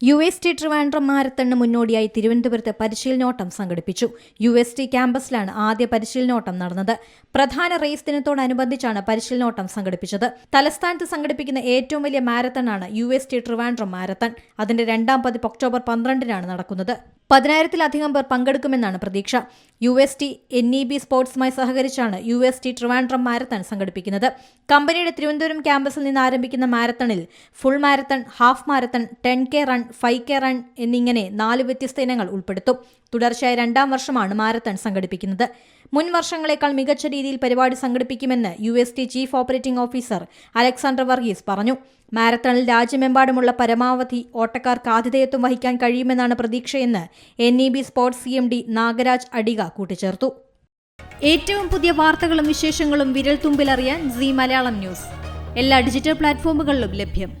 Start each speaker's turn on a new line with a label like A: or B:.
A: UST Trivandrum മാരത്തണിന് മുന്നോടിയായി തിരുവനന്തപുരത്ത് പരിശീലനോട്ടം സംഘടിപ്പിച്ചു. UST ക്യാമ്പസിലാണ് ആദ്യ പരിശീലനോട്ടം നടന്നത്. പ്രധാന റേസ് ദിനത്തോടനുബന്ധിച്ചാണ് പരിശീലനോട്ടം സംഘടിപ്പിച്ചത്. തലസ്ഥാനത്ത് സംഘടിപ്പിക്കുന്ന ഏറ്റവും വലിയ മാരത്തണാണ് UST ട്രിവാൻഡ്രം മാരത്തൺ. അതിന്റെ രണ്ടാം പതിപ്പ് ഒക്ടോബർ 12-നാണ് നടക്കുന്നത്. 10,000-ലധികം പേർ പങ്കെടുക്കുമെന്നാണ് പ്രതീക്ഷ. UST NEB സ്പോർട്സുമായി സഹകരിച്ചാണ് UST ട്രിവാൻഡ്രം മാരത്തൺ സംഘടിപ്പിക്കുന്നത്. കമ്പനിയുടെ തിരുവനന്തപുരം ക്യാമ്പസിൽ നിന്ന് ആരംഭിക്കുന്ന മാരത്തണിൽ full marathon, half marathon, 10K run, 5K run എന്നിങ്ങനെ 4 വ്യത്യസ്ത ഇനങ്ങൾ ഉൾപ്പെടുത്തും. തുടർച്ചയായ 2ാം വർഷമാണ് മാരത്തൺ സംഘടിപ്പിക്കുന്നത്. മുൻ വർഷങ്ങളെക്കാൾ മികച്ച രീതിയിൽ പരിപാടി സംഘടിപ്പിക്കുമെന്ന് UST chief operating officer Alexander Varghese പറഞ്ഞു. മാരത്തണിൽ രാജ്യമെമ്പാടുമുള്ള പരമാവധി ഓട്ടക്കാർക്ക് ആതിഥേയത്വം വഹിക്കാൻ കഴിയുമെന്നാണ് പ്രതീക്ഷയെന്ന് NEB sports CMD Nagaraj Adiga കൂട്ടിച്ചേർത്തു. ഏറ്റവും പുതിയ വാർത്തകളും വിശേഷങ്ങളും വിരൽ തുമ്പിലറിയാൻ Zee മലയാളം ന്യൂസ് എല്ലാ ഡിജിറ്റൽ പ്ലാറ്റ്ഫോമുകളിലും ലഭ്യം.